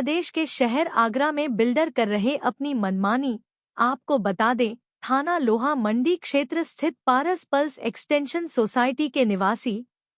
प्रदेश के शहर आगरा में बिल्डर कर रहे अपनी मनमानी। आपको बता दें, थाना लोहा मंडी क्षेत्र स्थित पारस पल्स एक्सटेंशन सोसाइटी के निवासी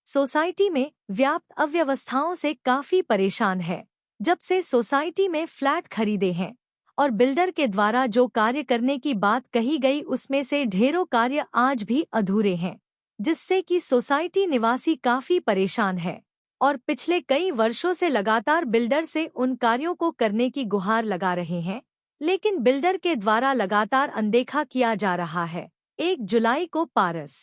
सोसाइटी में व्याप्त अव्यवस्थाओं से काफी परेशान है। जब से सोसाइटी में फ्लैट खरीदे हैं और बिल्डर के द्वारा जो कार्य करने की बात कही गई उसमें से ढेरों कार्य आज भी अधूरे हैं, जिससे कि सोसाइटी निवासी काफी परेशान है और पिछले कई वर्षों से लगातार बिल्डर से उन कार्यों को करने की गुहार लगा रहे हैं, लेकिन बिल्डर के द्वारा लगातार अनदेखा किया जा रहा है। 1 जुलाई को पारस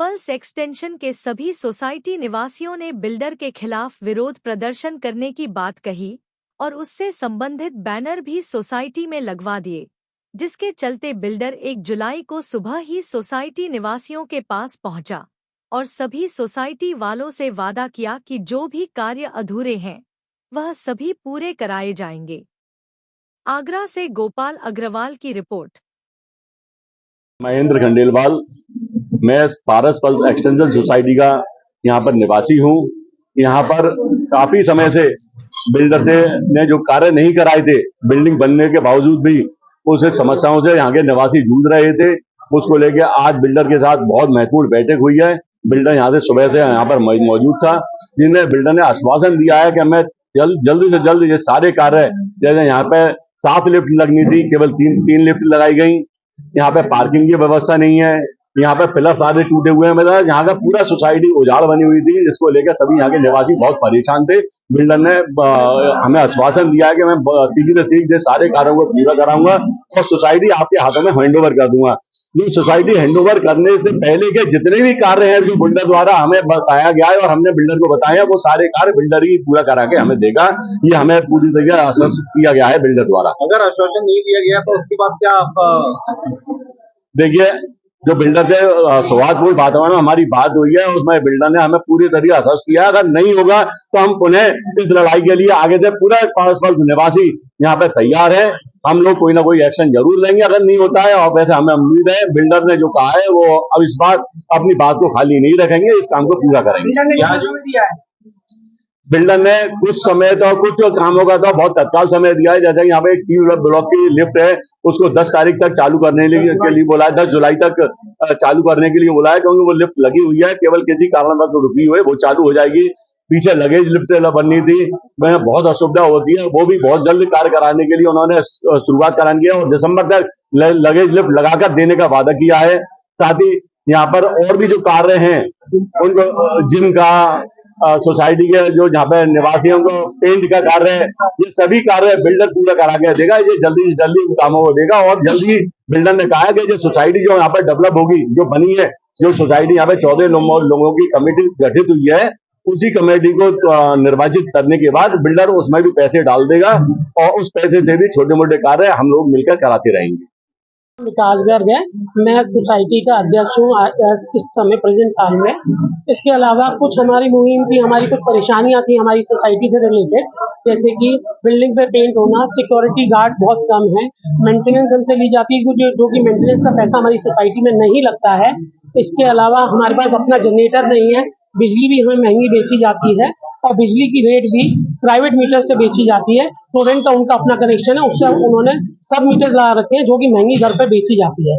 पल्स एक्सटेंशन के सभी सोसाइटी निवासियों ने बिल्डर के खिलाफ विरोध प्रदर्शन करने की बात कही और उससे संबंधित बैनर भी सोसाइटी में लगवा दिए, जिसके चलते बिल्डर 1 जुलाई को सुबह ही सोसाइटी निवासियों के पास पहुंचा और सभी सोसाइटी वालों से वादा किया कि जो भी कार्य अधूरे हैं वह सभी पूरे कराए जाएंगे। आगरा से गोपाल अग्रवाल की रिपोर्ट। महेंद्र खंडेलवाल, मैं पारस पल्स एक्सटेंशन सोसाइटी का यहाँ पर निवासी हूँ। यहाँ पर काफी समय से बिल्डर से ने जो कार्य नहीं कराए थे, बिल्डिंग बनने के बावजूद भी उस समस्याओं से यहाँ के निवासी जूझ रहे थे। उसको लेके आज बिल्डर के साथ बहुत महत्वपूर्ण बैठक हुई है। बिल्डर यहाँ से सुबह से यहाँ पर मौजूद था, जिनमें बिल्डर ने आश्वासन दिया है कि मैं जल्दी से जल्द ये सारे कार्य, जैसे यहाँ पे 7 लिफ्ट लगनी थी, केवल 3 लिफ्ट लगाई गई। यहाँ पे पार्किंग की व्यवस्था नहीं है, यहाँ पे पिलर सारे टूटे हुए हैं। मतलब यहाँ का पूरा सोसाइटी उजाड़ बनी हुई थी, जिसको लेकर सभी यहाँ के निवासी बहुत परेशान थे। बिल्डर ने हमें आश्वासन दिया है कि मैं सीधी से सीधे सारे कार्यों को पूरा कराऊंगा और सोसाइटी आपके हाथों में हैंड ओवर कर दूंगा। ये सोसाइटी हैंड ओवर करने से पहले के जितने भी कार्य हैं जो बिल्डर द्वारा हमें बताया गया है और हमने बिल्डर को बताया, वो सारे कार्य बिल्डर ही पूरा करा के हमें देगा। ये हमें पूरी तरह आश्वस्त किया गया है बिल्डर द्वारा। अगर आश्वासन नहीं दिया गया तो उसके बाद क्या आप देखिए, जो बिल्डर से सौहार्दपूर्ण वातावरण में हमारी बात हुई है, उसमें बिल्डर ने हमें पूरी तरह आश्वस्त किया। अगर नहीं होगा तो हम पुनः इस लड़ाई के लिए आगे से पूरा पारस पल्स निवासी यहाँ पे तैयार है। हम लोग कोई ना कोई एक्शन जरूर लेंगे अगर नहीं होता है, और वैसे हमें उम्मीद है बिल्डर ने जो कहा है वो अब इस बार अपनी बात को खाली नहीं रखेंगे, इस काम को पूरा करेंगे। बिल्डर ने कुछ समय तो कुछ कामों का तो बहुत तत्काल समय दिया है। जैसे यहाँ पे एक सी ब्लॉक की लिफ्ट है, उसको 10 तारीख तक चालू करने के लिए बोला है, 10 जुलाई तक चालू करने के लिए बोला है, क्योंकि वो लिफ्ट लगी हुई है, केवल किसी कारणवश तो रुकी हुई है, वो चालू हो जाएगी। पीछे लगेज लिफ्ट बननी थी, वह बहुत असुविधा होती है, वो भी बहुत जल्द कार्य कराने के लिए उन्होंने शुरुआत करानी है और दिसंबर तक लगेज लिफ्ट लगाकर देने का वादा किया है। साथ ही यहाँ पर और भी जो कार्य हैं, उनको जिम का, सोसाइटी के जो यहाँ पे निवासियों को पेंट का कार्य है, ये सभी कार्य बिल्डर पूरा करा के देगा। ये जल्दी से जल्दी कामों को देगा और जल्दी बिल्डर ने कहा है कि जो सोसाइटी जो यहाँ पर डेवलप होगी, जो बनी है, जो सोसाइटी यहाँ पे 14 लोगों की कमेटी गठित हुई है, उसी कमेटी को निर्वाचित करने के बाद बिल्डर उसमें भी पैसे डाल देगा और उस पैसे से भी छोटे मोटे कार्य हम लोग मिलकर कराते रहेंगे। विकास गर्ग है, मैं सोसाइटी का अध्यक्ष हूँ इस समय प्रेजेंट हाल में। इसके अलावा कुछ हमारी मुहिम थी, हमारी कुछ परेशानियां थी हमारी सोसाइटी से रिलेटेड, जैसे कि बिल्डिंग पे पेंट होना, सिक्योरिटी गार्ड बहुत कम है, मेंटेनेंस हमसे ली जाती है जो कि मेंटेनेंस का पैसा हमारी सोसाइटी में नहीं लगता है। इसके अलावा हमारे पास अपना जनरेटर नहीं है, बिजली भी हमें महंगी बेची जाती है और बिजली की रेट भी प्राइवेट मीटर से बेची जाती है। स्टूडेंट का उनका अपना कनेक्शन है, उससे उन्होंने सब मीटर लगा रखे हैं जो कि महंगी घर पर बेची जाती है।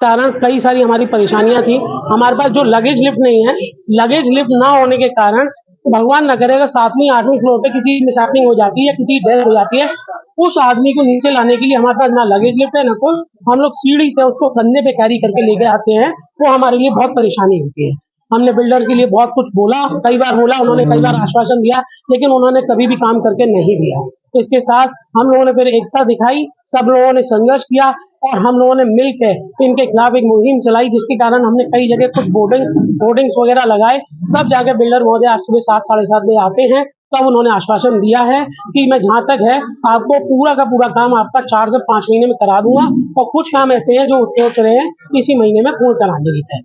कारण कई सारी हमारी परेशानियां थी। हमारे पास जो लगेज लिफ्ट नहीं है, लगेज लिफ्ट ना होने के कारण भगवान न करे अगर 7वीं 8वीं फ्लोर पे किसी मिसहैपनिंग हो जाती है, किसी डेथ हो जाती है, उस आदमी को नीचे लाने के लिए हमारे पास ना लगेज लिफ्ट है ना कोई, हम लोग सीढ़ी से उसको कंधे पे कैरी करके लेके आते हैं, वो हमारे लिए बहुत परेशानी होती है। हमने बिल्डर के लिए बहुत कुछ बोला, कई बार बोला, उन्होंने कई बार आश्वासन दिया, लेकिन उन्होंने कभी भी काम करके नहीं दिया। इसके साथ हम लोगों ने फिर एकता दिखाई, सब लोगों ने संघर्ष किया और हम लोगों ने मिलकर इनके खिलाफ एक मुहिम चलाई, जिसके कारण हमने कई जगह कुछ बोर्डिंग्स वगैरह लगाए। तब जाके बिल्डर महोदय आज सुबह 7 साढ़े 7 बजे आते हैं, तब उन्होंने आश्वासन दिया है कि मैं जहां तक है आपको पूरा का पूरा काम आपका 4 से 5 महीने में करा दूंगा और कुछ काम ऐसे हैं जो सोच रहे हैं इसी महीने में पूर्ण कराने की है।